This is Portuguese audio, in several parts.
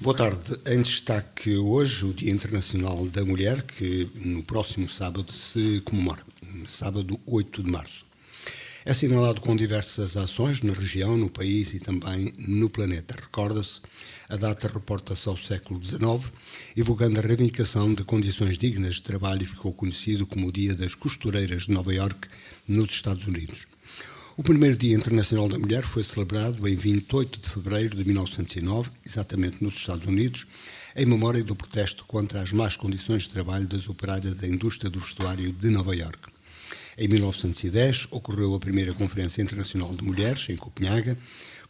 Boa tarde. Em destaque hoje o Dia Internacional da Mulher, que no próximo sábado se comemora, sábado 8 de março. É assinalado com diversas ações na região, no país e também no planeta. Recorda-se, a data reporta-se ao século XIX, evocando a reivindicação de condições dignas de trabalho e ficou conhecido como o Dia das Costureiras de Nova Iorque, nos Estados Unidos. O primeiro Dia Internacional da Mulher foi celebrado em 28 de fevereiro de 1909, exatamente nos Estados Unidos, em memória do protesto contra as más condições de trabalho das operárias da indústria do vestuário de Nova Iorque. Em 1910, ocorreu a primeira Conferência Internacional de Mulheres, em Copenhaga,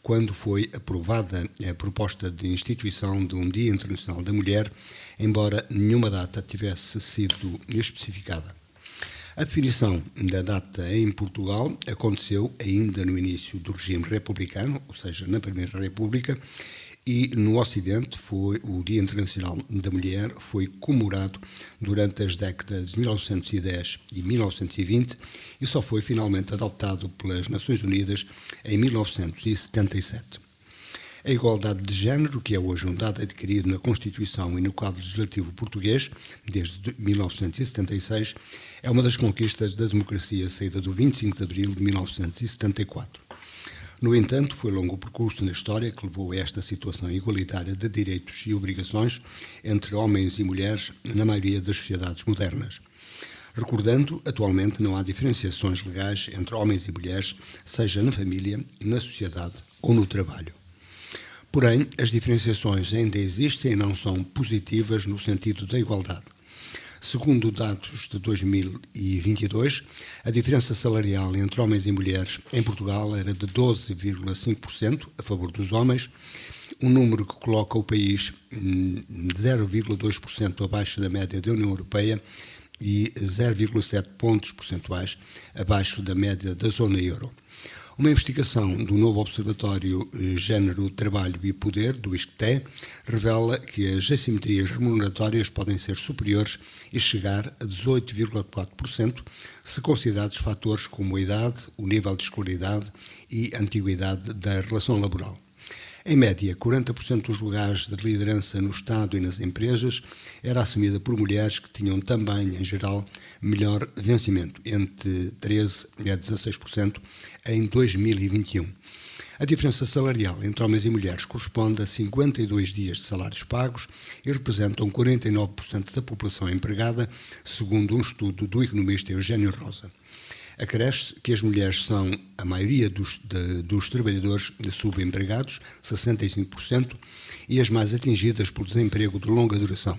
quando foi aprovada a proposta de instituição de um Dia Internacional da Mulher, embora nenhuma data tivesse sido especificada. A definição da data em Portugal aconteceu ainda no início do regime republicano, ou seja, na Primeira República, e no Ocidente o Dia Internacional da Mulher foi comemorado durante as décadas de 1910 e 1920 e só foi finalmente adotado pelas Nações Unidas em 1977. A igualdade de género, que é hoje um dado adquirido na Constituição e no quadro legislativo português, desde 1976, é uma das conquistas da democracia saída do 25 de abril de 1974. No entanto, foi longo o percurso na história que levou a esta situação igualitária de direitos e obrigações entre homens e mulheres na maioria das sociedades modernas. Recordando, atualmente não há diferenciações legais entre homens e mulheres, seja na família, na sociedade ou no trabalho. Porém, as diferenciações ainda existem e não são positivas no sentido da igualdade. Segundo dados de 2022, a diferença salarial entre homens e mulheres em Portugal era de 12,5% a favor dos homens, um número que coloca o país 0,2% abaixo da média da União Europeia e 0,7 pontos percentuais abaixo da média da zona euro. Uma investigação do novo Observatório Género, Trabalho e Poder, do ISCTE, revela que as assimetrias remuneratórias podem ser superiores e chegar a 18,4% se considerados fatores como a idade, o nível de escolaridade e a antiguidade da relação laboral. Em média, 40% dos lugares de liderança no Estado e nas empresas era assumida por mulheres que tinham também, em geral, melhor vencimento, entre 13% a 16% em 2021. A diferença salarial entre homens e mulheres corresponde a 52 dias de salários pagos e representam 49% da população empregada, segundo um estudo do economista Eugênio Rosa. Acresce que as mulheres são a maioria dos trabalhadores subempregados, 65%, e as mais atingidas pelo desemprego de longa duração.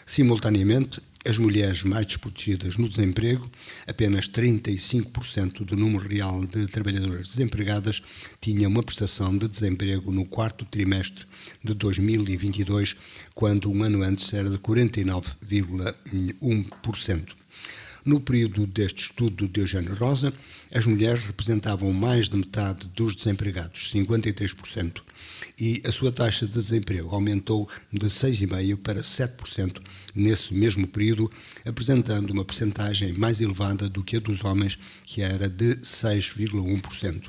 Simultaneamente, as mulheres mais desprotegidas no desemprego, apenas 35% do número real de trabalhadoras desempregadas tinham uma prestação de desemprego no quarto trimestre de 2022, quando um ano antes era de 49,1%. No período deste estudo de Eugênio Rosa, as mulheres representavam mais de metade dos desempregados, 53%, e a sua taxa de desemprego aumentou de 6,5% para 7% nesse mesmo período, apresentando uma percentagem mais elevada do que a dos homens, que era de 6,1%.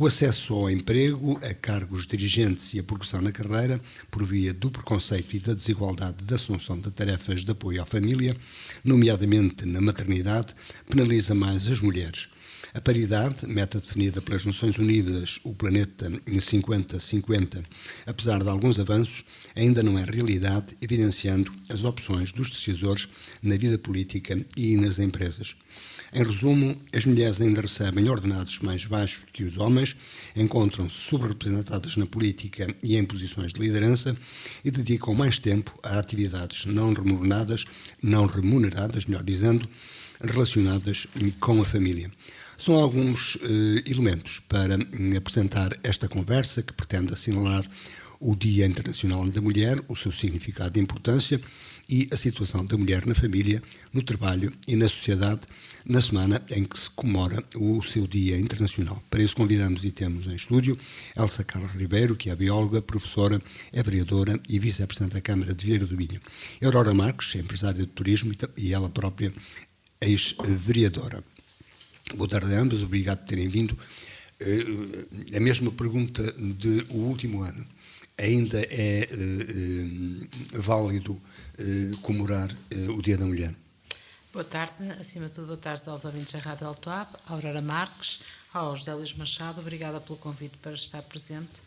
O acesso ao emprego, a cargos dirigentes e a progressão na carreira, por via do preconceito e da desigualdade da assunção de tarefas de apoio à família, nomeadamente na maternidade, penaliza mais as mulheres. A paridade, meta definida pelas Nações Unidas, o planeta 50-50, apesar de alguns avanços, ainda não é realidade, evidenciando as opções dos decisores na vida política e nas empresas. Em resumo, as mulheres ainda recebem ordenados mais baixos que os homens, encontram-se subrepresentadas na política e em posições de liderança e dedicam mais tempo a atividades não remuneradas, melhor dizendo, relacionadas com a família. São alguns elementos para apresentar esta conversa que pretende assinalar o Dia Internacional da Mulher, o seu significado e importância e a situação da mulher na família, no trabalho e na sociedade, na semana em que se comemora o seu Dia Internacional. Para isso convidamos e temos em estúdio Elsa Carla Ribeiro, que é bióloga, professora, é vereadora e vice-presidente da Câmara de Vieira do Minho. Aurora Marques, empresária de turismo e ela própria ex-vereadora. Boa tarde a ambas, obrigado por terem vindo. A mesma pergunta do último ano. ainda é válido comemorar o Dia da Mulher? Boa tarde, acima de tudo, boa tarde aos ouvintes da Rádio Altoab, à Aurora Marques, ao José Luís Machado, obrigada pelo convite para estar presente.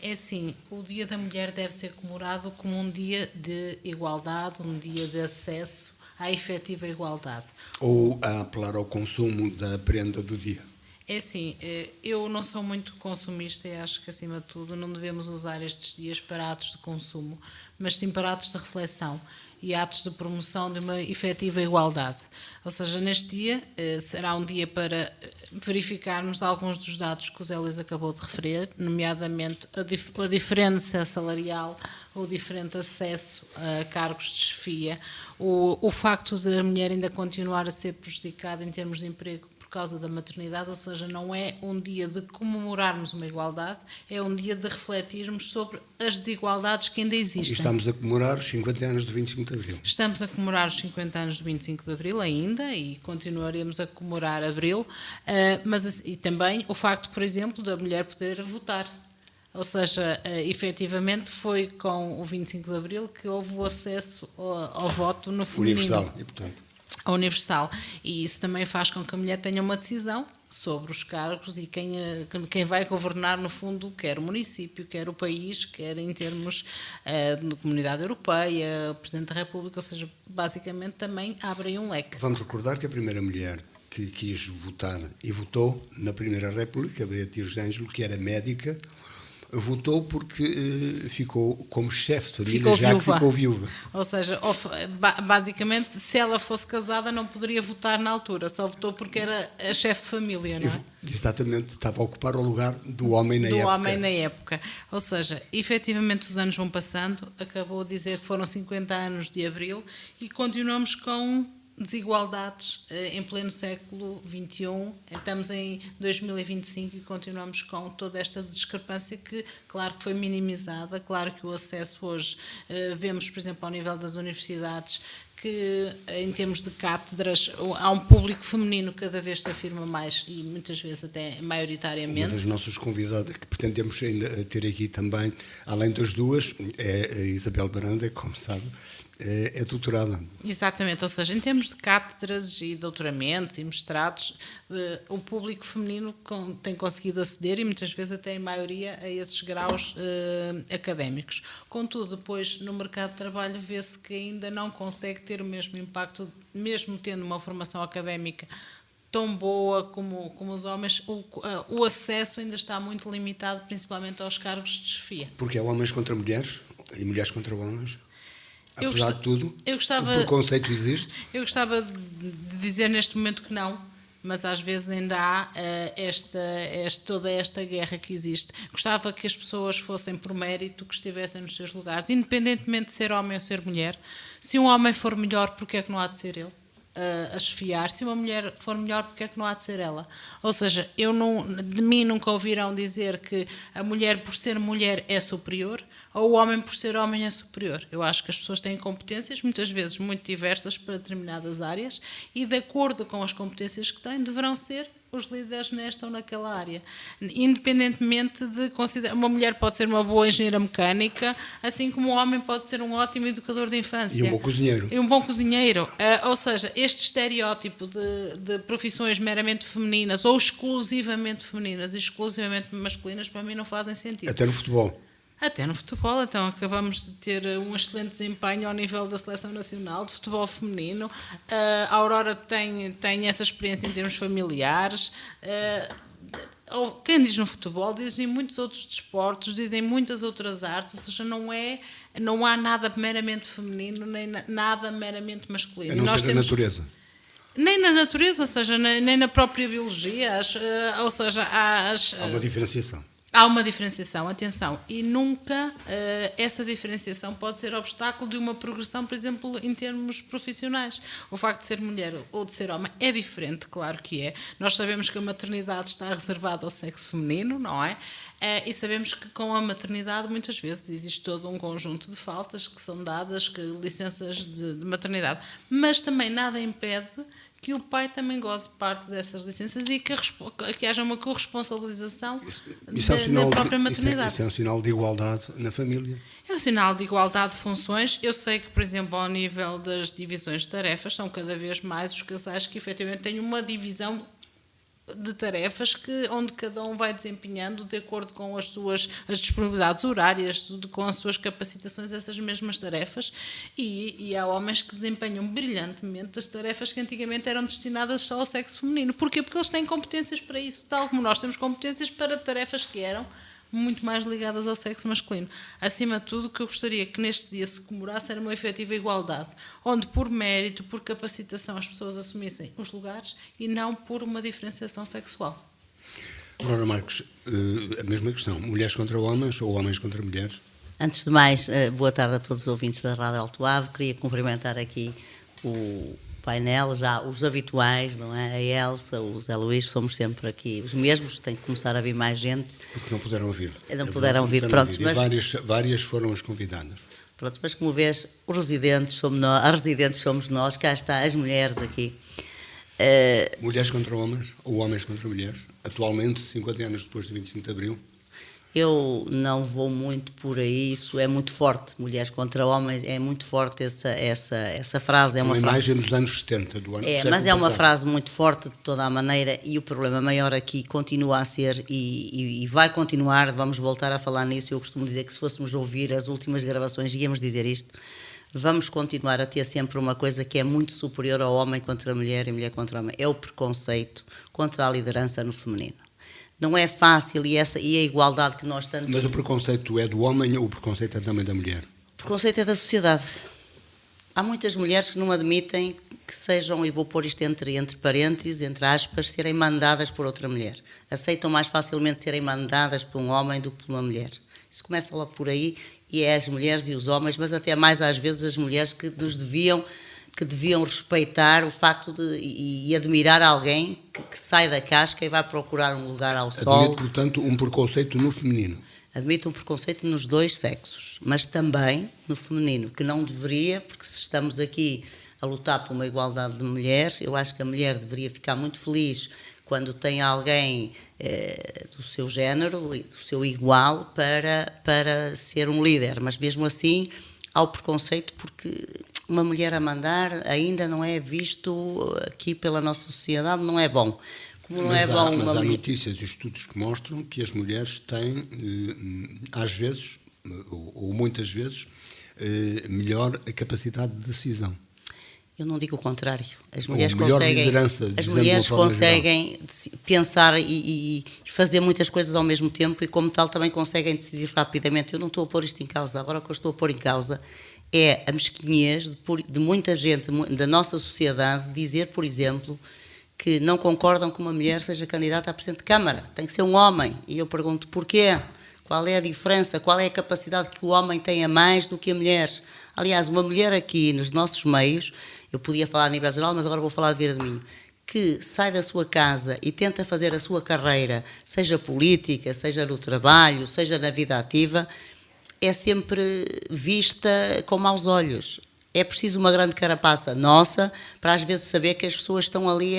É assim, o Dia da Mulher deve ser comemorado como um dia de igualdade, um dia de acesso à efetiva igualdade. Ou a apelar ao consumo da prenda do dia? É assim, eu não sou muito consumista e acho que, acima de tudo, não devemos usar estes dias para atos de consumo, mas sim para atos de reflexão e atos de promoção de uma efetiva igualdade. Ou seja, neste dia será um dia para verificarmos alguns dos dados que o Zé Luís acabou de referir, nomeadamente a diferença salarial, o diferente acesso a cargos de chefia, o facto de a mulher ainda continuar a ser prejudicada em termos de emprego por causa da maternidade, ou seja, não é um dia de comemorarmos uma igualdade, é um dia de refletirmos sobre as desigualdades que ainda existem. E estamos a comemorar os 50 anos do 25 de Abril. Estamos a comemorar os 50 anos do 25 de Abril ainda e continuaremos a comemorar Abril, mas e também o facto, por exemplo, da mulher poder votar. Ou seja, efetivamente foi com o 25 de Abril que houve o acesso ao voto no feminino. Universal, e portanto... Universal, e isso também faz com que a mulher tenha uma decisão sobre os cargos e quem vai governar, no fundo, quer o município, quer o país, quer em termos de Comunidade Europeia, Presidente da República, ou seja, basicamente também abre aí um leque. Vamos recordar que a primeira mulher que quis votar e votou na Primeira República, Beatriz de Ângelo, que era médica, votou porque ficou como chefe de família, ficou viúva. Ou seja, basicamente, se ela fosse casada, não poderia votar na altura, só votou porque era a chefe de família, não é? Exatamente, estava a ocupar o lugar do homem na época. Do homem na época. Ou seja, efetivamente os anos vão passando, acabou de dizer que foram 50 anos de Abril e continuamos com desigualdades em pleno século XXI, estamos em 2025 e continuamos com toda esta discrepância que, claro que foi minimizada, claro que o acesso hoje, vemos, por exemplo, ao nível das universidades, que em termos de cátedras há um público feminino que cada vez se afirma mais e muitas vezes até maioritariamente. Uma das nossas convidadas que pretendemos ainda ter aqui também, além das duas, é a Isabel Baranda, como sabe, é doutorada. Exatamente, ou seja, em termos de cátedras e doutoramentos e mestrados, o público feminino tem conseguido aceder e muitas vezes até em maioria a esses graus académicos. Contudo, depois no mercado de trabalho vê-se que ainda não consegue ter o mesmo impacto, mesmo tendo uma formação académica tão boa como os homens, o acesso ainda está muito limitado, principalmente aos cargos de chefia. Porque é homens contra mulheres e mulheres contra homens? Apesar de tudo, o preconceito existe? Eu gostava de dizer neste momento que não, mas às vezes ainda há toda esta guerra que existe. Gostava que as pessoas fossem por mérito, que estivessem nos seus lugares, independentemente de ser homem ou ser mulher. Se um homem for melhor, porque é que não há de ser ele a chefiar? Se uma mulher for melhor, porque é que não há de ser ela? Ou seja, de mim nunca ouvirão dizer que a mulher, por ser mulher, é superior, ou o homem, por ser homem, é superior. Eu acho que as pessoas têm competências, muitas vezes muito diversas, para determinadas áreas, e de acordo com as competências que têm, deverão ser os líderes nesta ou naquela área. Independentemente de considerar... Uma mulher pode ser uma boa engenheira mecânica, assim como um homem pode ser um ótimo educador de infância. E um bom cozinheiro. E um bom cozinheiro. Ou seja, este estereótipo de profissões meramente femininas, ou exclusivamente femininas e exclusivamente masculinas, para mim não fazem sentido. Até no futebol. Até no futebol, então acabamos de ter um excelente desempenho ao nível da Seleção Nacional de Futebol Feminino. A Aurora tem essa experiência em termos familiares. Quem diz no futebol, dizem muitos outros desportos, dizem muitas outras artes, ou seja, não há nada meramente feminino, nem nada meramente masculino. A não ser na natureza. Nem na natureza, ou seja, nem na própria biologia, ou seja, há uma diferenciação. Há uma diferenciação, atenção, e nunca essa diferenciação pode ser obstáculo de uma progressão, por exemplo, em termos profissionais. O facto de ser mulher ou de ser homem é diferente, claro que é. Nós sabemos que a maternidade está reservada ao sexo feminino, não é? E sabemos que com a maternidade muitas vezes existe todo um conjunto de faltas que são dadas, que licenças de maternidade, mas também nada impede que o pai também goze parte dessas licenças e que haja uma corresponsabilização da própria maternidade. Isso é um sinal de igualdade na família. É um sinal de igualdade de funções. Eu sei que, por exemplo, ao nível das divisões de tarefas, são cada vez mais os casais que efetivamente têm uma divisão de tarefas onde cada um vai desempenhando de acordo com as disponibilidades horárias, com as suas capacitações, essas mesmas tarefas, e há homens que desempenham brilhantemente as tarefas que antigamente eram destinadas só ao sexo feminino. Porquê? Porque eles têm competências para isso, tal como nós temos competências para tarefas que eram muito mais ligadas ao sexo masculino. Acima de tudo, o que eu gostaria que neste dia se comemorasse era uma efetiva igualdade, onde por mérito, por capacitação, as pessoas assumissem os lugares e não por uma diferenciação sexual. Aurora Marques, a mesma questão, mulheres contra homens ou homens contra mulheres? Antes de mais, boa tarde a todos os ouvintes da Rádio Alto Ave. Queria cumprimentar aqui o painel, já os habituais, não é? A Elsa, o Zé Luís, somos sempre aqui os mesmos, tem que começar a vir mais gente. Porque não puderam ouvir. Não puderam vir, pronto. Mas várias foram as convidadas. Pronto, mas como vês, os residentes somos nós, as residentes somos nós, cá está as mulheres aqui. Mulheres contra homens ou homens contra mulheres? Atualmente, 50 anos depois de 25 de Abril? Eu não vou muito por aí, isso é muito forte, mulheres contra homens, é muito forte essa frase. É uma imagem dos anos 70, do ano mas é uma frase muito forte de toda a maneira, e o problema maior aqui continua a ser, e vai continuar, vamos voltar a falar nisso. Eu costumo dizer que se fôssemos ouvir as últimas gravações íamos dizer isto, vamos continuar a ter sempre uma coisa que é muito superior ao homem contra a mulher e mulher contra o homem, é o preconceito contra a liderança no feminino. Não é fácil, e a igualdade que nós tanto... Mas o preconceito é do homem ou o preconceito é também da mulher? O preconceito é da sociedade. Há muitas mulheres que não admitem que sejam, e vou pôr isto entre parênteses, entre aspas, serem mandadas por outra mulher. Aceitam mais facilmente serem mandadas por um homem do que por uma mulher. Isso começa logo por aí, e é as mulheres e os homens, mas até mais às vezes as mulheres que deviam respeitar o facto e admirar alguém que sai da casca e vai procurar um lugar ao sol. Admite, portanto, um preconceito no feminino. Admite um preconceito nos dois sexos, mas também no feminino, que não deveria, porque se estamos aqui a lutar por uma igualdade de mulheres, eu acho que a mulher deveria ficar muito feliz quando tem alguém do seu género, do seu igual, para ser um líder, mas mesmo assim há o preconceito porque uma mulher a mandar ainda não é visto aqui pela nossa sociedade, não é bom. Como não é bom mas há notícias e estudos que mostram que as mulheres têm, às vezes, ou muitas vezes, melhor capacidade de decisão. Eu não digo o contrário. As mulheres conseguem pensar e fazer muitas coisas ao mesmo tempo, e como tal também conseguem decidir rapidamente. Eu não estou a pôr isto em causa. Agora o que eu estou a pôr em causa é a mesquinhez de muita gente da nossa sociedade dizer, por exemplo, que não concordam que uma mulher seja candidata a Presidente de Câmara. Tem que ser um homem. E eu pergunto, porquê? Qual é a diferença? Qual é a capacidade que o homem tem a mais do que a mulher? Aliás, uma mulher aqui nos nossos meios, eu podia falar a nível geral, mas agora vou falar de Vira de Minho, que sai da sua casa e tenta fazer a sua carreira, seja política, seja no trabalho, seja na vida ativa, é sempre vista com maus olhos. É preciso uma grande carapaça nossa para às vezes saber que as pessoas estão ali,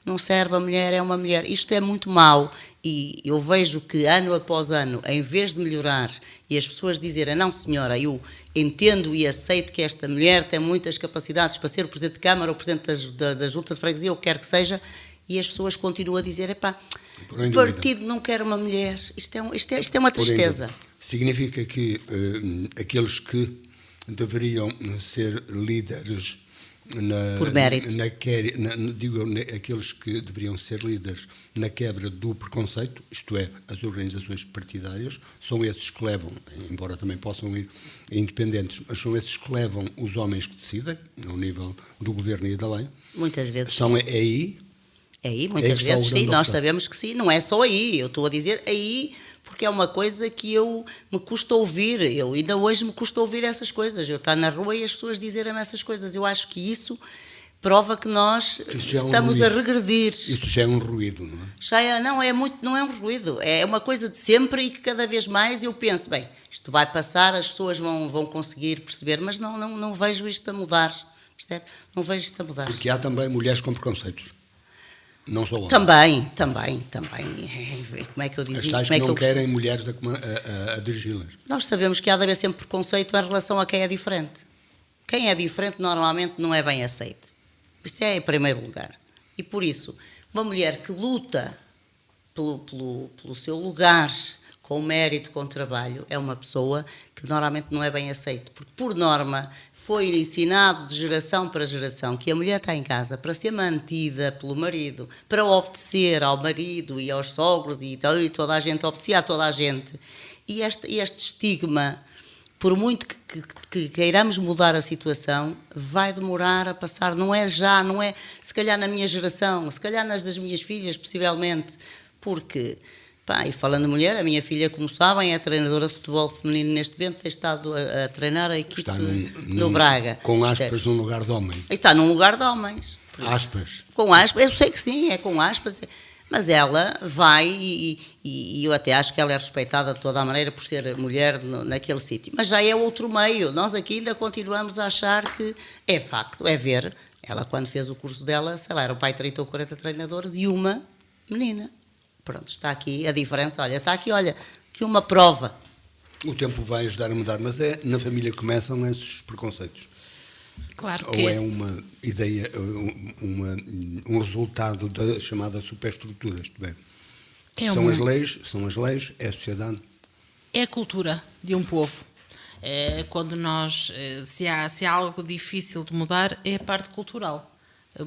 não serve, a mulher é uma mulher. Isto é muito mau, e eu vejo que ano após ano, em vez de melhorar e as pessoas dizerem, não senhora, eu entendo e aceito que esta mulher tem muitas capacidades para ser o Presidente de Câmara ou Presidente da Junta de Freguesia, ou o que quer que seja, e as pessoas continuam a dizer, o partido não quer uma mulher. Isto é uma tristeza. Significa que aqueles que deveriam ser líderes por mérito. Aqueles que deveriam ser líderes na quebra do preconceito, isto é, as organizações partidárias, são esses que levam, embora também possam ir independentes, mas são esses que levam os homens que decidem, ao nível do governo e da lei. Muitas vezes. Muitas vezes sim, nós sabemos que sim, não é só aí, eu estou a dizer aí, porque é uma coisa que me custa ouvir, ainda hoje me custa ouvir essas coisas, eu estou na rua e as pessoas dizerem-me essas coisas. Eu acho que isso, prova que nós Isso já é um estamos a ruído. regredir. Isso já é um ruído, não é? Não é um ruído, é uma coisa de sempre e que cada vez mais eu penso, bem, isto vai passar, as pessoas vão conseguir perceber, mas não vejo isto a mudar, percebe? Não vejo isto a mudar. Porque há também mulheres com preconceitos. Não só homens. Também. Como é que eu As dizia? tais Como é que que não eu querem mulheres a dirigi-las. Nós sabemos que há de haver sempre preconceito em relação a quem é diferente. Quem é diferente normalmente não é bem aceito. Isso é em primeiro lugar. E por isso, uma mulher que luta pelo seu lugar, com mérito, com trabalho, é uma pessoa que normalmente não é bem aceita. Porque, por norma, foi ensinado de geração para geração que a mulher está em casa para ser mantida pelo marido, para obedecer ao marido e aos sogros e toda a gente, obedecer a toda a gente. E este estigma, por muito que queiramos mudar a situação, vai demorar a passar. Não é já, não é se calhar na minha geração, se calhar nas das minhas filhas, possivelmente, porque, e falando de mulher, a minha filha, como sabem, é treinadora de futebol feminino neste momento, tem estado a treinar a equipe no Braga. Com aspas no lugar de homem. E está num lugar de homens. Aspas. Com aspas, eu sei que sim, é com aspas, mas ela vai e eu até acho que ela é respeitada de toda a maneira por ser mulher naquele sítio. Mas já é outro meio, nós aqui ainda continuamos a achar que é facto, é ver. Ela, quando fez o curso dela, sei lá, era o pai 30 ou 40 treinadores e uma menina. Pronto, está aqui a diferença, está aqui uma prova. O tempo vai ajudar a mudar, mas é na família que começam esses preconceitos. Claro que Ou é uma ideia, um resultado da chamada superestrutura, isto bem. São as leis, é a sociedade. É a cultura de um povo. Quando se há algo difícil de mudar, é a parte cultural.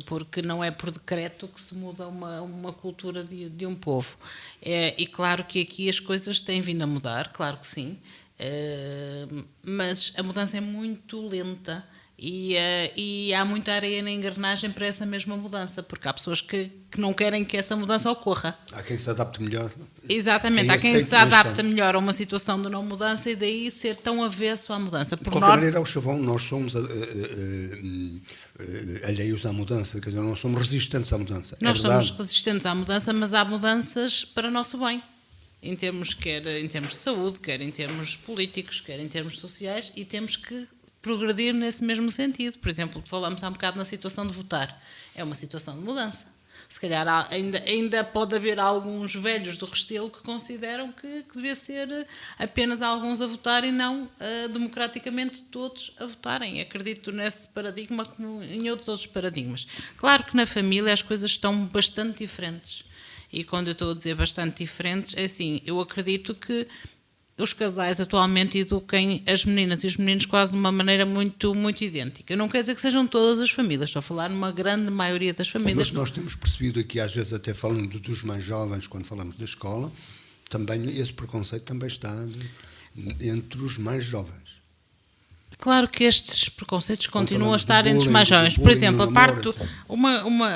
Porque não é por decreto que se muda uma cultura de um povo. E claro que aqui as coisas têm vindo a mudar, claro que sim, mas a mudança é muito lenta e há muita areia na engrenagem para essa mesma mudança, porque há pessoas que não querem que essa mudança ocorra. Há quem se adapte melhor. Exatamente, há quem se adapta melhor a uma situação de não mudança e daí ser tão avesso à mudança. De qualquer maneira, ao chavão, nós somos alheios à mudança, quer dizer, nós somos resistentes à mudança. Nós somos resistentes à mudança, mas há mudanças para o nosso bem, quer em termos de saúde, quer em termos políticos, quer em termos sociais, e temos que progredir nesse mesmo sentido. Por exemplo, falamos há um bocado na situação de votar. É uma situação de mudança. Se calhar ainda pode haver alguns velhos do Restelo que consideram que devia ser apenas alguns a votar e não democraticamente todos a votarem. Acredito nesse paradigma como em outros paradigmas. Claro que na família as coisas estão bastante diferentes. E quando eu estou a dizer bastante diferentes, é assim, eu acredito que os casais atualmente eduquem as meninas e os meninos quase de uma maneira muito, muito idêntica. Não quer dizer que sejam todas as famílias, estou a falar numa grande maioria das famílias. Mas nós temos percebido aqui, às vezes até falando dos mais jovens, quando falamos da escola, também esse preconceito também está entre os mais jovens. Claro que estes preconceitos continuam a estar entre os mais jovens. Por exemplo, a parte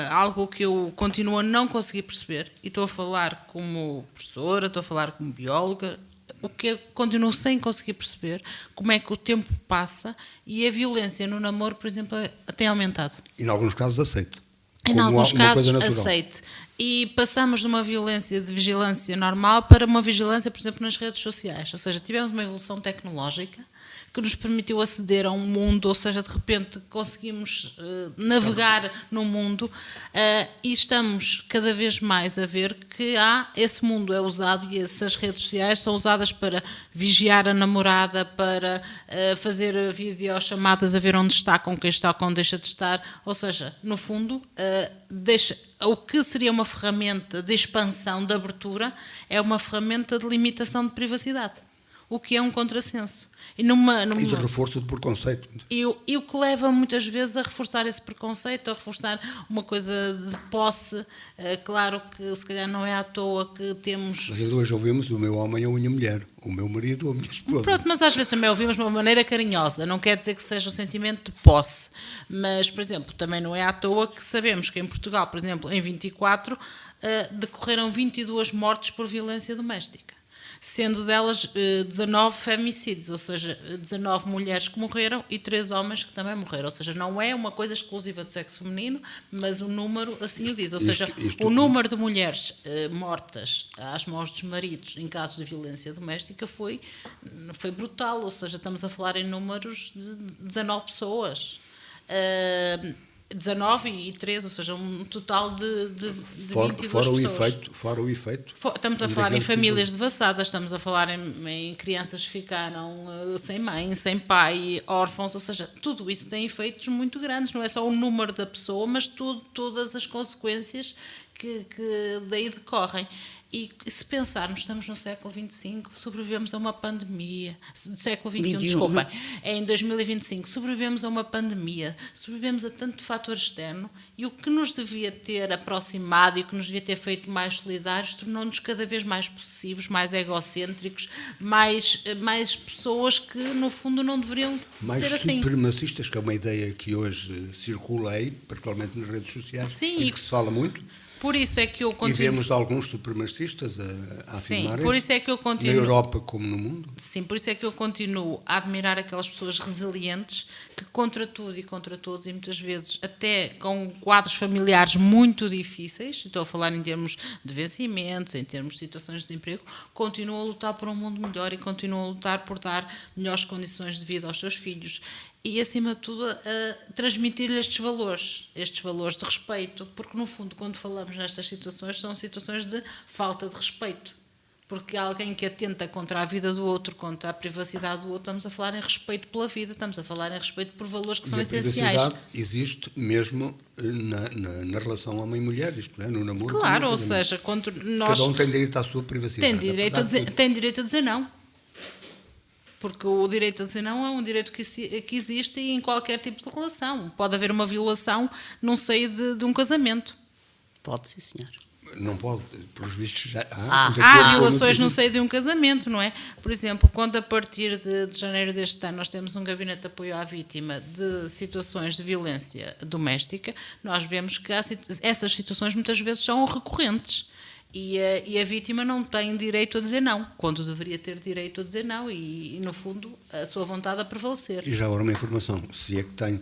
algo que eu continuo a não conseguir perceber, e estou a falar como professora, estou a falar como bióloga, o que eu continuo sem conseguir perceber, como é que o tempo passa e a violência no namoro, por exemplo, tem aumentado. E em alguns casos aceite. Em alguns casos aceite. E passamos de uma violência de vigilância normal para uma vigilância, por exemplo, nas redes sociais. Ou seja, tivemos uma evolução tecnológica que nos permitiu aceder a um mundo, ou seja, de repente conseguimos navegar no mundo e estamos cada vez mais a ver que esse mundo é usado e essas redes sociais são usadas para vigiar a namorada, para fazer videochamadas a ver onde está, com quem está, com onde deixa de estar, ou seja, no fundo, o que seria uma ferramenta de expansão, de abertura, é uma ferramenta de limitação de privacidade, o que é um contrassenso. E de reforço de preconceito. E o que leva muitas vezes a reforçar esse preconceito, a reforçar uma coisa de posse. Claro que se calhar não é à toa que temos... Mas ainda hoje ouvimos o meu homem ou a minha mulher, o meu marido ou a minha esposa. Pronto, mas às vezes também ouvimos de uma maneira carinhosa, não quer dizer que seja um sentimento de posse. Mas, por exemplo, também não é à toa que sabemos que em Portugal, por exemplo, em 24, decorreram 22 mortes por violência doméstica. sendo delas 19 femicídios, ou seja, 19 mulheres que morreram e 3 homens que também morreram. Ou seja, não é uma coisa exclusiva do sexo feminino, mas o número assim o diz. Ou seja, o número de mulheres mortas às mãos dos maridos em casos de violência doméstica foi brutal. Ou seja, estamos a falar em números de 19 pessoas. 19 e 13, ou seja, um total de 22 pessoas. Fora o efeito. Estamos a falar em famílias devassadas, estamos a falar em crianças que ficaram sem mãe, sem pai, órfãos, ou seja, tudo isso tem efeitos muito grandes, não é só o número da pessoa, mas todas as consequências que daí decorrem. E se pensarmos, estamos no século XXV, sobrevivemos a uma pandemia, século XXI, desculpa, é em 2025, sobrevivemos a uma pandemia, sobrevivemos a tanto fator externo, e o que nos devia ter aproximado e o que nos devia ter feito mais solidários tornou-nos cada vez mais possessivos, mais egocêntricos, mais pessoas que no fundo não deveriam mais ser assim. Mais supremacistas, que é uma ideia que hoje circula aí, particularmente nas redes sociais, sim, e que se fala muito. Por isso é que eu continuo... E vemos alguns supremacistas a afirmarem, sim, por isso é que eu continuo... na Europa como no mundo. Sim, por isso é que eu continuo a admirar aquelas pessoas resilientes que contra tudo e contra todos, e muitas vezes até com quadros familiares muito difíceis, estou a falar em termos de vencimentos, em termos de situações de desemprego, continuam a lutar por um mundo melhor e continuam a lutar por dar melhores condições de vida aos seus filhos. E, acima de tudo, transmitir-lhe estes valores de respeito, porque, no fundo, quando falamos nestas situações, são situações de falta de respeito. Porque alguém que atenta contra a vida do outro, contra a privacidade do outro, estamos a falar em respeito pela vida, estamos a falar em respeito por valores que são essenciais. A privacidade existe mesmo na relação homem-mulher, isto é, no namoro. Claro, ou seja, quando nós... Cada um tem direito à sua privacidade. Tem direito a dizer não. Porque o direito a dizer não é um direito que existe em qualquer tipo de relação. Pode haver uma violação num seio de um casamento. Pode, sim, senhor. Não pode, pelos vistos já há violações no seio de um casamento, não é? Por exemplo, quando a partir de janeiro deste ano nós temos um gabinete de apoio à vítima de situações de violência doméstica, nós vemos que essas situações muitas vezes são recorrentes. E a vítima não tem direito a dizer não, quando deveria ter direito a dizer não e, no fundo, a sua vontade a prevalecer. E já agora uma informação, se é que tem,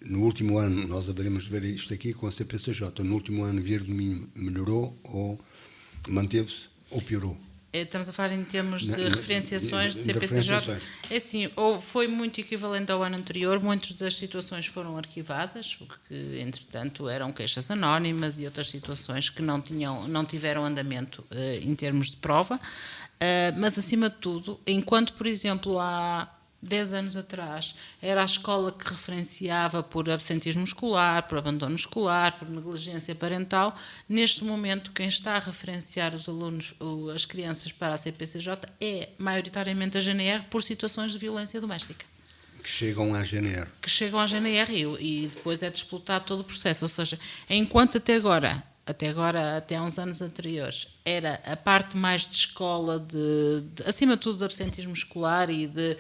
no último ano, nós haveremos de ver isto aqui com a CPCJ, no último ano Vir de Minho melhorou ou manteve-se ou piorou? Estamos a falar em termos de referenciações de CPCJ. É assim, ou foi muito equivalente ao ano anterior, muitas das situações foram arquivadas, porque, entretanto, eram queixas anónimas e outras situações que não tiveram andamento em termos de prova, mas, acima de tudo, enquanto, por exemplo, há 10 anos atrás era a escola que referenciava por absentismo escolar, por abandono escolar, por negligência parental, neste momento quem está a referenciar os alunos, as crianças para a CPCJ é maioritariamente a GNR por situações de violência doméstica. Que chegam à GNR. Que chegam à GNR e depois é disputado todo o processo, ou seja, enquanto até há uns anos anteriores, era a parte mais de escola, acima de tudo, de absentismo escolar e de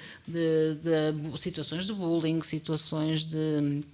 situações de bullying, situações de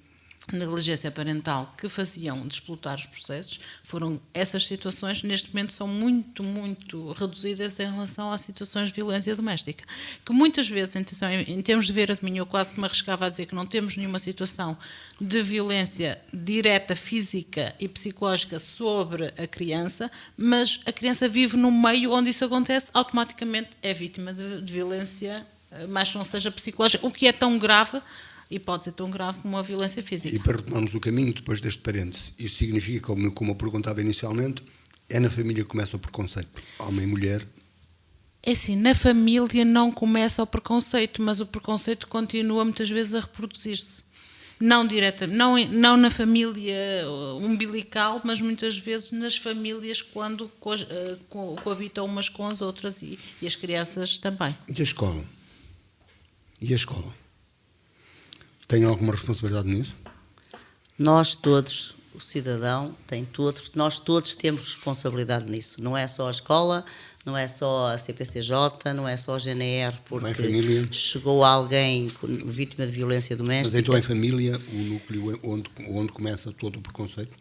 negligência parental que faziam disputar os processos, foram essas situações, neste momento, são muito, muito reduzidas em relação às situações de violência doméstica. Que muitas vezes, em termos de ver a de mim, eu quase que me arriscava a dizer que não temos nenhuma situação de violência direta, física e psicológica sobre a criança, mas a criança vive num meio onde isso acontece, automaticamente é vítima de violência, mais que não seja psicológica, o que é tão grave. E pode ser tão grave como a violência física. E para retomarmos o caminho, depois deste parêntese, isso significa, como eu perguntava inicialmente, é na família que começa o preconceito, homem e mulher? É assim, na família não começa o preconceito, mas o preconceito continua muitas vezes a reproduzir-se. Não direta, não na família umbilical, mas muitas vezes nas famílias quando coabitam umas com as outras e as crianças também. E a escola? Tem alguma responsabilidade nisso? Nós todos, o cidadão nós todos temos responsabilidade nisso. Não é só a escola, não é só a CPCJ, não é só a GNR, porque chegou alguém vítima de violência doméstica. Mas então em família, o núcleo onde começa todo o preconceito?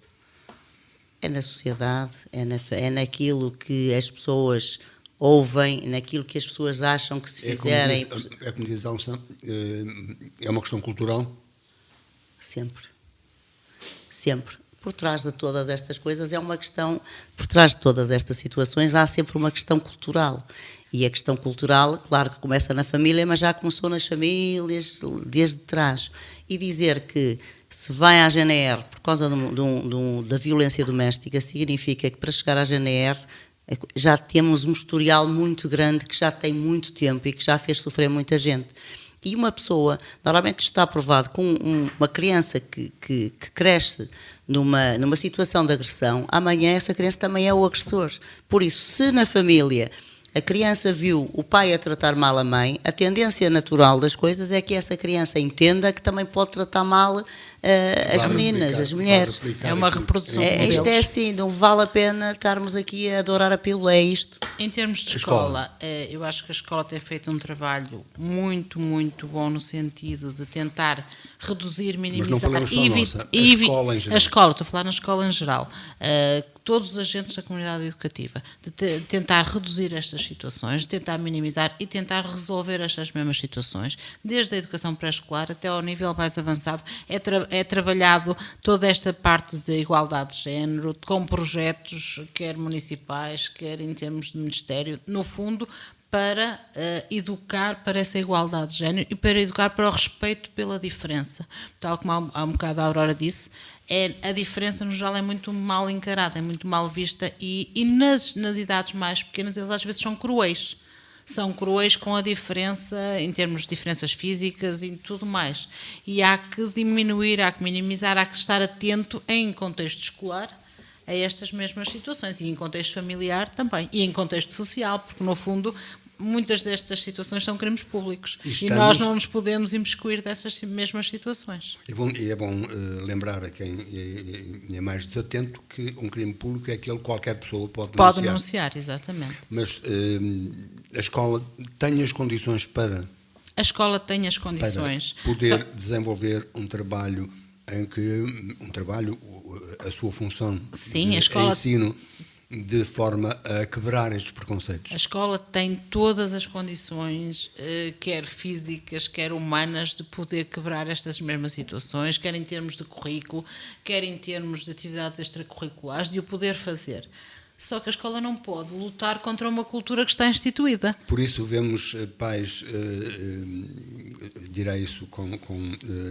É na sociedade, é naquilo que as pessoas ouvem naquilo que as pessoas acham que se fizerem. Como diz Alça, é uma questão cultural? Sempre. Sempre. Por trás de todas estas coisas é uma questão, por trás de todas estas situações há sempre uma questão cultural. E a questão cultural, claro que começa na família, mas já começou nas famílias desde trás. E dizer que se vai à GNR por causa da violência doméstica significa que para chegar à GNR já temos um historial muito grande que já tem muito tempo e que já fez sofrer muita gente. E uma pessoa, normalmente está provado com uma criança que cresce numa situação de agressão, amanhã essa criança também é o agressor. Por isso, se na família a criança viu o pai a tratar mal a mãe, a tendência natural das coisas é que essa criança entenda que também pode tratar mal as meninas, as mulheres. É uma reprodução. Isto é assim, não vale a pena estarmos aqui a adorar a pílula, é isto. Em termos de escola, eu acho que a escola tem feito um trabalho muito, muito bom no sentido de tentar reduzir, minimizar... Mas não falamos só nossa, a escola em geral. A escola, estou a falar na escola em geral. Todos os agentes da comunidade educativa, de tentar reduzir estas situações, de tentar minimizar e tentar resolver estas mesmas situações, desde a educação pré-escolar até ao nível mais avançado, é trabalhado toda esta parte de igualdade de género, com projetos, quer municipais, quer em termos de ministério, no fundo, para educar para essa igualdade de género e para educar para o respeito pela diferença. Tal como há um bocado a Aurora disse, a diferença no geral é muito mal encarada, é muito mal vista e nas idades mais pequenas eles às vezes são cruéis. São cruéis com a diferença em termos de diferenças físicas e tudo mais. E há que diminuir, há que minimizar, há que estar atento em contexto escolar a estas mesmas situações e em contexto familiar também e em contexto social, porque no fundo muitas destas situações são crimes públicos e nós não nos podemos imiscuir dessas mesmas situações. É bom lembrar a quem é mais desatento que um crime público é aquele que qualquer pessoa pode denunciar, exatamente. Mas a escola tem as condições para... A escola tem as condições. Para poder desenvolver um trabalho em que... a sua função Sim, a escola... ensino de forma a quebrar estes preconceitos. A escola tem todas as condições, quer físicas, quer humanas, de poder quebrar estas mesmas situações, quer em termos de currículo, quer em termos de atividades extracurriculares, de o poder fazer. Só que a escola não pode lutar contra uma cultura que está instituída. Por isso vemos pais, direi isso com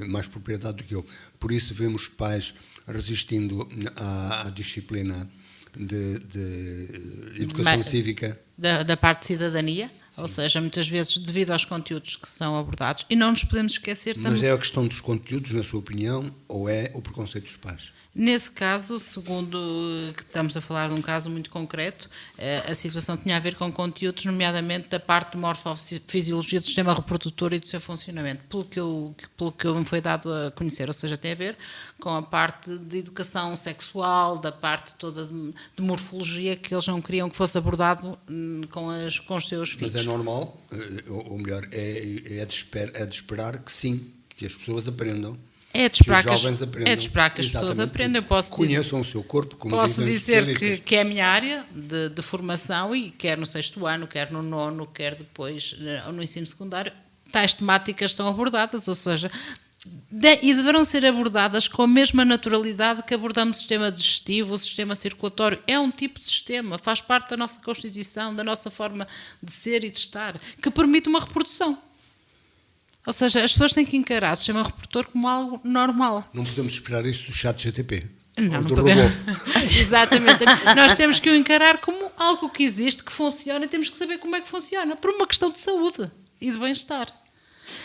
mais propriedade do que eu, por isso vemos pais resistindo à disciplina de educação cívica. Da parte de cidadania, sim. Ou seja, muitas vezes devido aos conteúdos que são abordados. E não nos podemos esquecer também... Mas é a questão dos conteúdos, na sua opinião, ou é o preconceito dos pais? Nesse caso, segundo que estamos a falar de um caso muito concreto, a situação tinha a ver com conteúdos, nomeadamente da parte de morfofisiologia do sistema reprodutor e do seu funcionamento, pelo que me foi dado a conhecer, ou seja, tem a ver com a parte de educação sexual, da parte toda de morfologia que eles não queriam que fosse abordado com os seus filhos. Mas é normal, ou melhor, é de esperar que sim, que as pessoas aprendam. É de esperar que as pessoas aprendam. Conheçam o seu corpo. Como posso dizer que é a minha área de formação e quer no 6º ano, quer no 9º, quer depois no ensino secundário, tais temáticas são abordadas, ou seja, e deverão ser abordadas com a mesma naturalidade que abordamos o sistema digestivo, o sistema circulatório. É um tipo de sistema, faz parte da nossa constituição, da nossa forma de ser e de estar, que permite uma reprodução. Ou seja, as pessoas têm que encarar o sistema reprodutor como algo normal. Não podemos esperar isso do chat GTP. Não podemos. Exatamente. Nós temos que o encarar como algo que existe, que funciona, e temos que saber como é que funciona, por uma questão de saúde e de bem-estar.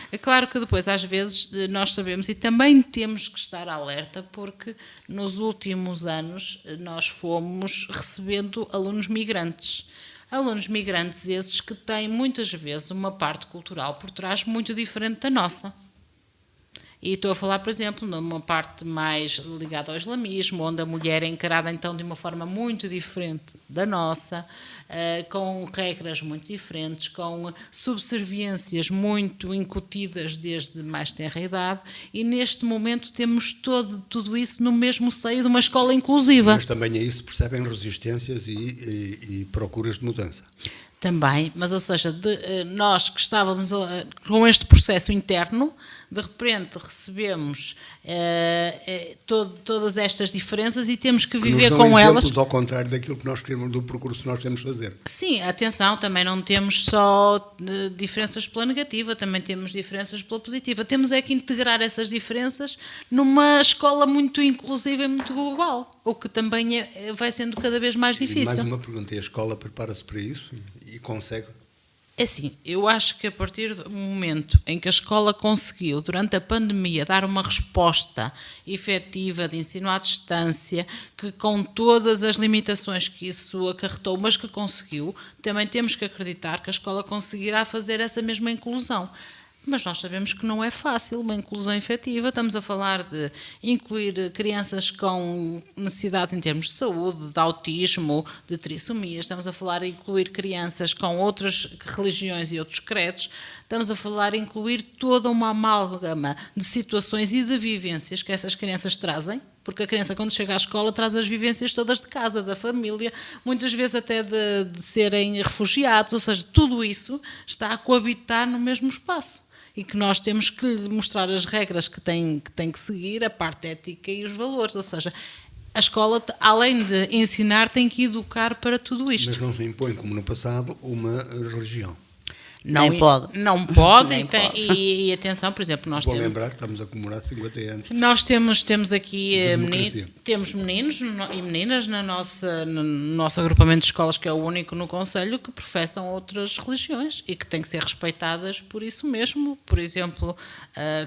É claro que depois, às vezes, nós sabemos e também temos que estar alerta, porque nos últimos anos nós fomos recebendo alunos migrantes. Alunos migrantes esses que têm muitas vezes uma parte cultural por trás muito diferente da nossa. E estou a falar, por exemplo, numa parte mais ligada ao islamismo, onde a mulher é encarada então de uma forma muito diferente da nossa, com regras muito diferentes, com subserviências muito incutidas desde mais tenra idade, e neste momento temos tudo isso no mesmo seio de uma escola inclusiva. Mas também a isso percebem resistências e procuras de mudança. Também, mas ou seja, nós que estávamos com este processo interno, de repente recebemos todas estas diferenças e temos que viver com elas. Ao contrário daquilo que nós queremos, do percurso que nós temos de fazer. Sim, atenção, também não temos só diferenças pela negativa, também temos diferenças pela positiva. Temos é que integrar essas diferenças numa escola muito inclusiva e muito global, o que também vai sendo cada vez mais difícil. E mais uma pergunta, e a escola prepara-se para isso e consegue? É assim, eu acho que a partir do momento em que a escola conseguiu, durante a pandemia, dar uma resposta efetiva de ensino à distância, que com todas as limitações que isso acarretou, mas que conseguiu, também temos que acreditar que a escola conseguirá fazer essa mesma inclusão. Mas nós sabemos que não é fácil uma inclusão efetiva. Estamos a falar de incluir crianças com necessidades em termos de saúde, de autismo, de trissomia. Estamos a falar de incluir crianças com outras religiões e outros credos. Estamos a falar de incluir toda uma amálgama de situações e de vivências que essas crianças trazem. Porque a criança, quando chega à escola, traz as vivências todas de casa, da família, muitas vezes até de serem refugiados. Ou seja, tudo isso está a coabitar no mesmo espaço. E que nós temos que lhe mostrar as regras que tem que seguir, a parte ética e os valores. Ou seja, a escola, além de ensinar, tem que educar para tudo isto. Mas não se impõe, como no passado, uma religião. Nem pode. Não pode. Nem pode. E atenção, por exemplo, nós Vou temos... lembrar que estamos a comemorar 50 anos. Nós temos aqui democracia. meninos e meninas no nosso agrupamento de escolas, que é o único no Conselho, que professam outras religiões e que têm que ser respeitadas por isso mesmo. Por exemplo,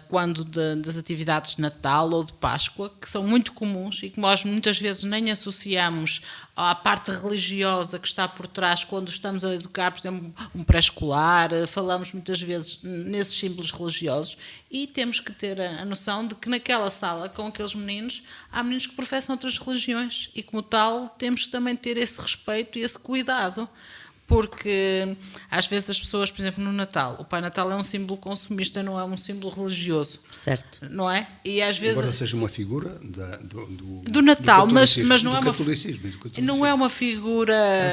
quando das atividades de Natal ou de Páscoa, que são muito comuns e que nós muitas vezes nem associamos à parte religiosa que está por trás quando estamos a educar, por exemplo, um pré-escolar, falamos muitas vezes nesses símbolos religiosos e temos que ter a noção de que naquela sala, com aqueles meninos, há meninos que professam outras religiões e, como tal, temos que também ter esse respeito e esse cuidado. Porque às vezes as pessoas, por exemplo, no Natal, o Pai Natal é um símbolo consumista, não é um símbolo religioso. Certo. Não é? E às vezes... Embora seja uma figura do Natal, mas não é uma figura...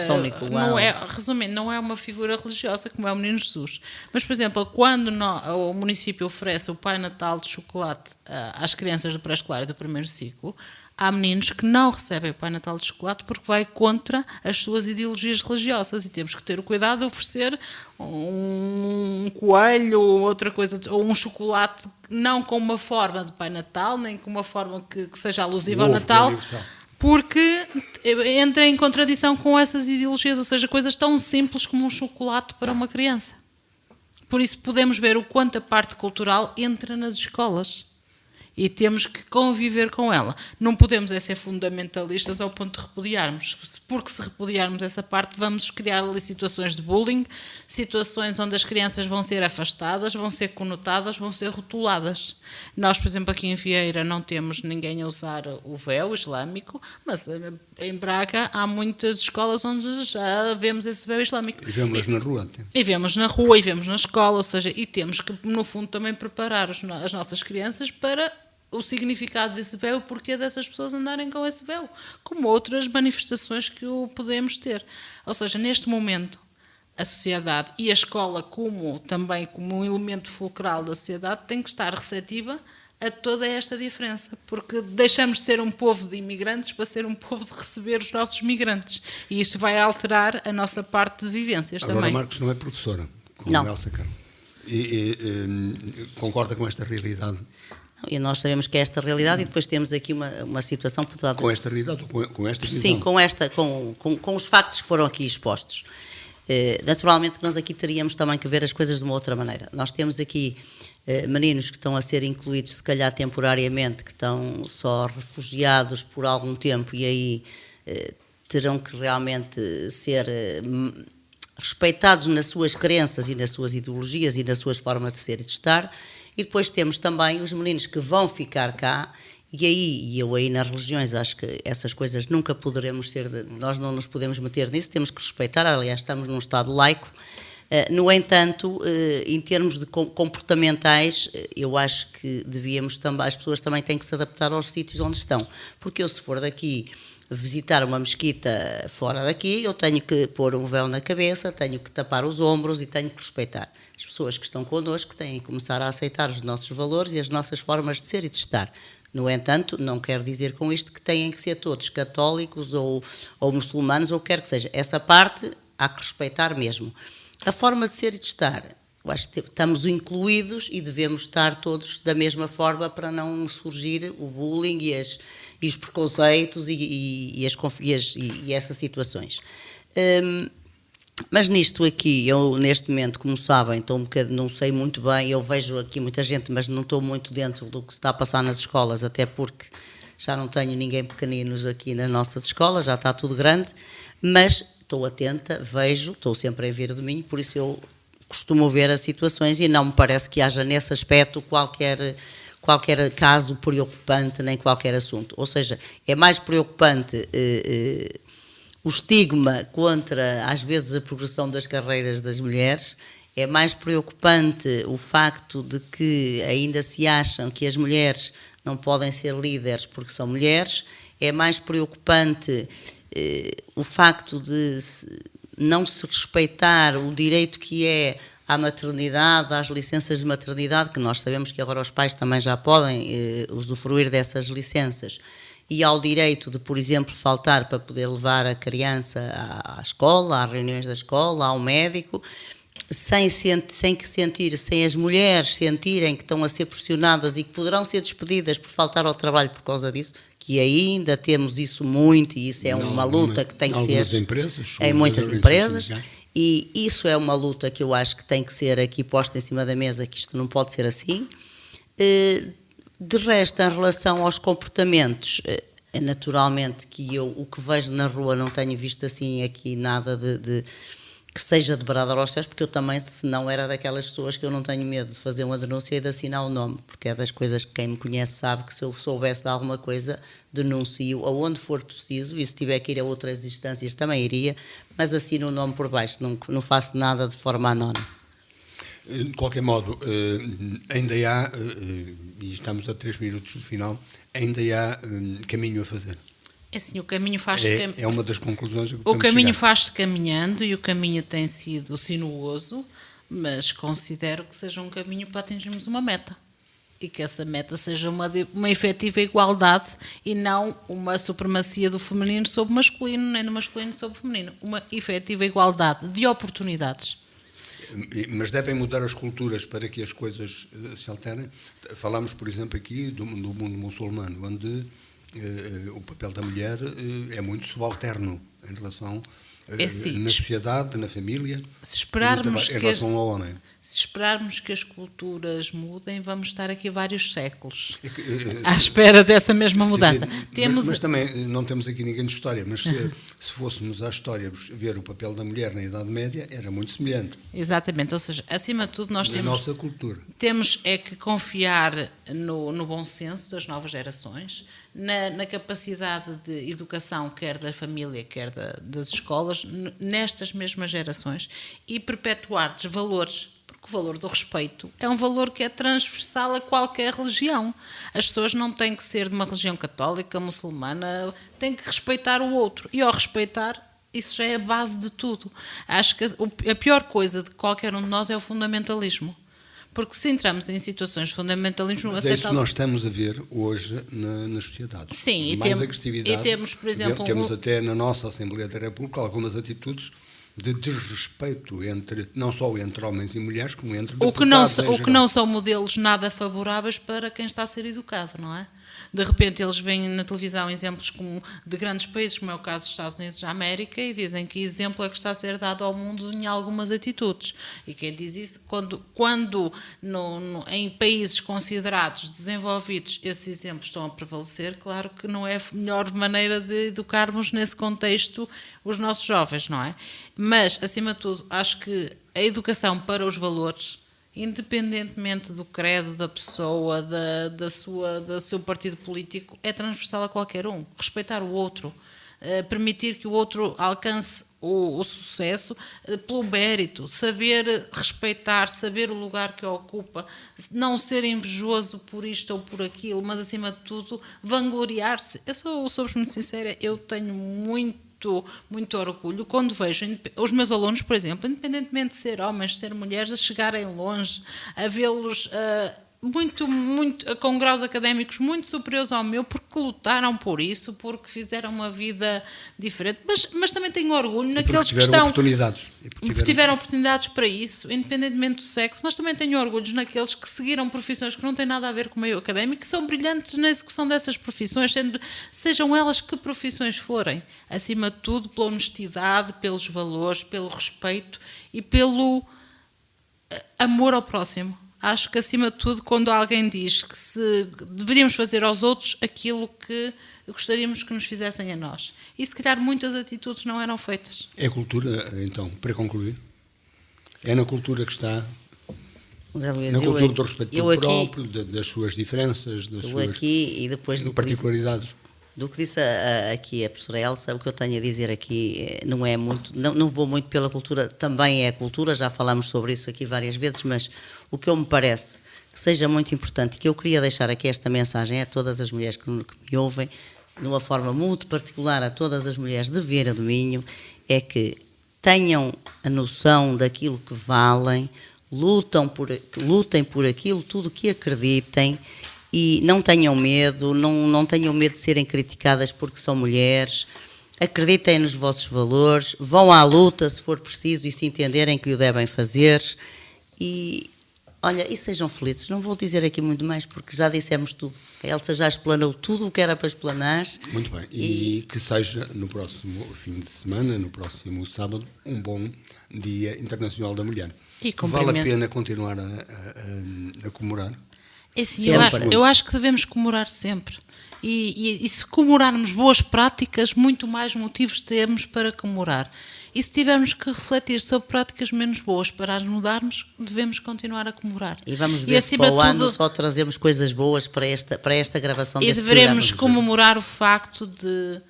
Resumindo, não é uma figura religiosa como é o Menino Jesus. Mas, por exemplo, quando o município oferece o Pai Natal de chocolate às crianças do pré-escolar e do primeiro ciclo, há meninos que não recebem o Pai Natal de chocolate porque vai contra as suas ideologias religiosas e temos que ter o cuidado de oferecer um coelho ou outra coisa, ou um chocolate não com uma forma de Pai Natal, nem com uma forma que seja alusiva ao Natal, porque entra em contradição com essas ideologias, ou seja, coisas tão simples como um chocolate para uma criança. Por isso podemos ver o quanto a parte cultural entra nas escolas. E temos que conviver com ela. Não podemos ser fundamentalistas ao ponto de repudiarmos, porque se repudiarmos essa parte vamos criar ali situações de bullying, situações onde as crianças vão ser afastadas, vão ser conotadas, vão ser rotuladas. Nós, por exemplo, aqui em Vieira não temos ninguém a usar o véu islâmico, mas em Braga há muitas escolas onde já vemos esse véu islâmico. E vemos na rua. E vemos na rua, e vemos na escola, ou seja, e temos que, no fundo, também preparar as nossas crianças para o significado desse véu, o porquê dessas pessoas andarem com esse véu, como outras manifestações que o podemos ter. Ou seja, neste momento, a sociedade e a escola também como um elemento fulcral da sociedade tem que estar receptiva a toda esta diferença, porque deixamos de ser um povo de imigrantes para ser um povo de receber os nossos migrantes, e isso vai alterar a nossa parte de vivências Agora, também. Agora, Marcos não é professora, como não. Elsa Carmo. Concorda com esta realidade? E nós sabemos que é esta realidade e depois temos aqui uma situação... Com esta realidade ou com esta visão? Sim, com os factos que foram aqui expostos. Naturalmente que nós aqui teríamos também que ver as coisas de uma outra maneira. Nós temos aqui meninos que estão a ser incluídos, se calhar temporariamente, que estão só refugiados por algum tempo e aí terão que realmente ser respeitados nas suas crenças e nas suas ideologias e nas suas formas de ser e de estar. E depois temos também os meninos que vão ficar cá, e eu aí nas religiões acho que essas coisas nunca poderemos nós não nos podemos meter nisso, temos que respeitar, aliás estamos num Estado laico. No entanto, em termos de comportamentais, eu acho que devíamos também, as pessoas também têm que se adaptar aos sítios onde estão, porque eu se for daqui visitar uma mesquita fora daqui, eu tenho que pôr um véu na cabeça, tenho que tapar os ombros e tenho que respeitar. As pessoas que estão connosco têm que começar a aceitar os nossos valores e as nossas formas de ser e de estar. No entanto, não quero dizer com isto que têm que ser todos católicos ou muçulmanos, ou o que quer que seja. Essa parte há que respeitar mesmo. A forma de ser e de estar, eu acho que estamos incluídos e devemos estar todos da mesma forma para não surgir o bullying e os preconceitos e essas situações. Mas nisto aqui, eu neste momento, como sabem, estou um bocadinho, não sei muito bem, eu vejo aqui muita gente, mas não estou muito dentro do que se está a passar nas escolas, até porque já não tenho ninguém pequeninos aqui nas nossas escolas, já está tudo grande, mas estou atenta, vejo, estou sempre a vir de mim, por isso eu costumo ver as situações e não me parece que haja nesse aspecto qualquer caso preocupante, nem qualquer assunto. Ou seja, é mais preocupante o estigma contra, às vezes, a progressão das carreiras das mulheres, é mais preocupante o facto de que ainda se acham que as mulheres não podem ser líderes porque são mulheres, é mais preocupante o facto de não se respeitar o direito que é à maternidade, às licenças de maternidade, que nós sabemos que agora os pais também já podem usufruir dessas licenças, e ao direito de, por exemplo, faltar para poder levar a criança à escola, às reuniões da escola, ao médico, sem as mulheres sentirem que estão a ser pressionadas e que poderão ser despedidas por faltar ao trabalho por causa disso, que ainda temos isso muito, e isso é uma luta que tem que ser em muitas empresas, e isso é uma luta que eu acho que tem que ser aqui posta em cima da mesa, que isto não pode ser assim. De resto, em relação aos comportamentos, naturalmente que eu o que vejo na rua não tenho visto assim aqui nada de que seja de bradar aos céus, porque eu também, se não era daquelas pessoas que eu não tenho medo de fazer uma denúncia e de assinar o nome, porque é das coisas que quem me conhece sabe que se eu soubesse de alguma coisa, denuncio aonde for preciso, e se tiver que ir a outras instâncias também iria, mas assino o nome por baixo, não faço nada de forma anónima. De qualquer modo, ainda há, e estamos a 3 minutos do final, ainda há caminho a fazer. É assim, o caminho faz-se... É uma das conclusões. O caminho faz-se caminhando e o caminho tem sido sinuoso, mas considero que seja um caminho para atingirmos uma meta. E que essa meta seja uma efetiva igualdade e não uma supremacia do feminino sobre o masculino, nem do masculino sobre o feminino. Uma efetiva igualdade de oportunidades. Mas devem mudar as culturas para que as coisas se alterem. Falamos, por exemplo, aqui do mundo muçulmano, onde o papel da mulher é muito subalterno em relação na sociedade, na família, em relação ao homem. Se esperarmos que as culturas mudem, vamos estar aqui vários séculos à espera dessa mesma mudança. Mas também não temos aqui ninguém de história, mas se fôssemos à história ver o papel da mulher na Idade Média, era muito semelhante. Exatamente, ou seja, acima de tudo nós nossa cultura. Temos é que confiar no bom senso das novas gerações, na capacidade de educação, quer da família, quer das escolas, nestas mesmas gerações, e perpetuar valores, porque o valor do respeito é um valor que é transversal a qualquer religião. As pessoas não têm que ser de uma religião católica, muçulmana, têm que respeitar o outro, e ao respeitar, isso já é a base de tudo. Acho que a pior coisa de qualquer um de nós é o fundamentalismo. Porque se entramos em situações de fundamentalismo... Mas é isso que nós estamos a ver hoje nas sociedades. Sim, mais agressividade. E temos, por exemplo... Temos até na nossa Assembleia da República algumas atitudes de desrespeito não só entre homens e mulheres, como entre deputados o que não são modelos nada favoráveis para quem está a ser educado, não é? De repente eles veem na televisão exemplos de grandes países, como é o caso dos Estados Unidos da América, e dizem que exemplo é que está a ser dado ao mundo em algumas atitudes. E quem diz isso, quando em países considerados desenvolvidos esses exemplos estão a prevalecer, claro que não é a melhor maneira de educarmos nesse contexto os nossos jovens, não é? Mas, acima de tudo, acho que a educação para os valores, independentemente do credo da pessoa, do seu partido político, é transversal a qualquer um. Respeitar o outro, permitir que o outro alcance o sucesso pelo mérito, saber respeitar, saber o lugar que ocupa, não ser invejoso por isto ou por aquilo, mas acima de tudo vangloriar-se. Eu sou muito sincera, eu tenho muito orgulho quando vejo os meus alunos, por exemplo, independentemente de ser homens, de ser mulheres, a chegarem longe, a vê-los com graus académicos muito superiores ao meu, porque lutaram por isso, porque fizeram uma vida diferente, mas também tenho orgulho naqueles que estão... Porque tiveram oportunidades para isso, independentemente do sexo, mas também tenho orgulho naqueles que seguiram profissões que não têm nada a ver com o meio académico, que são brilhantes na execução dessas profissões, sejam elas que profissões forem, acima de tudo pela honestidade, pelos valores, pelo respeito e pelo amor ao próximo. Acho que, acima de tudo, quando alguém diz que deveríamos fazer aos outros aquilo que gostaríamos que nos fizessem a nós. E, se calhar, muitas atitudes não eram feitas. É a cultura, então, para concluir? É na cultura que está... Luís, na cultura do respeito pelo próprio, das suas diferenças, das suas aqui, e depois particularidades. Do que disse aqui a professora Elsa, o que eu tenho a dizer aqui não é muito, não vou muito pela cultura, também é a cultura, já falámos sobre isso aqui várias vezes, mas o que eu me parece que seja muito importante, que eu queria deixar aqui esta mensagem a todas as mulheres que me ouvem, de uma forma muito particular a todas as mulheres de Vieira do Minho, é que tenham a noção daquilo que valem, lutem por aquilo, tudo que acreditem, e não tenham medo, não tenham medo de serem criticadas porque são mulheres, acreditem nos vossos valores, vão à luta se for preciso e se entenderem que o devem fazer e sejam felizes. Não vou dizer aqui muito mais porque já dissemos tudo. A Elsa já explanou tudo o que era para explanar. Muito bem, e que seja no próximo fim de semana, no próximo sábado, um bom Dia Internacional da Mulher. E vale a pena continuar a comemorar? É sim, eu acho que devemos comemorar sempre. E se comemorarmos boas práticas, muito mais motivos temos para comemorar. E se tivermos que refletir sobre práticas menos boas para as mudarmos, devemos continuar a comemorar. E vamos ver se para o ano só trazemos coisas boas para esta gravação deste programa. E devemos comemorar o facto de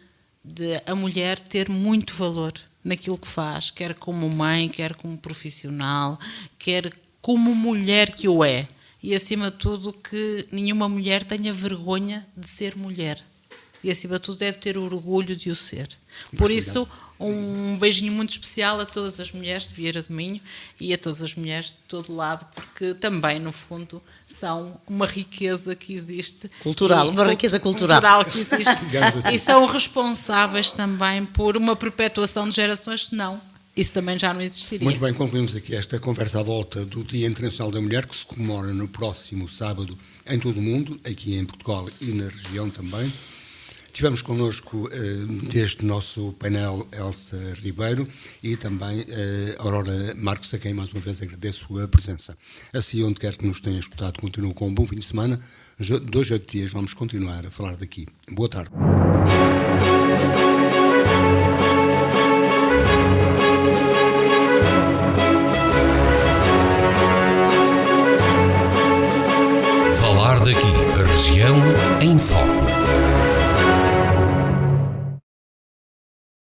a mulher ter muito valor naquilo que faz, quer como mãe, quer como profissional, quer como mulher que o é. E, acima de tudo, que nenhuma mulher tenha vergonha de ser mulher. E, acima de tudo, deve ter orgulho de o ser. Por isso, um beijinho muito especial a todas as mulheres de Vieira do Minho e a todas as mulheres de todo lado, porque também, no fundo, são uma riqueza que existe. Uma riqueza cultural que existe. Assim. E são responsáveis também por uma perpetuação de gerações, senão isso também já não existiria. Muito bem, concluímos aqui esta conversa à volta do Dia Internacional da Mulher, que se comemora no próximo sábado em todo o mundo, aqui em Portugal e na região também. Tivemos connosco deste nosso painel Elsa Ribeiro e também Aurora Marques, a quem mais uma vez agradeço a presença. Assim, onde quer que nos tenham escutado, continuo com um bom fim de semana. 2 a 8 dias vamos continuar a falar daqui. Boa tarde. Falar daqui, a região em foco.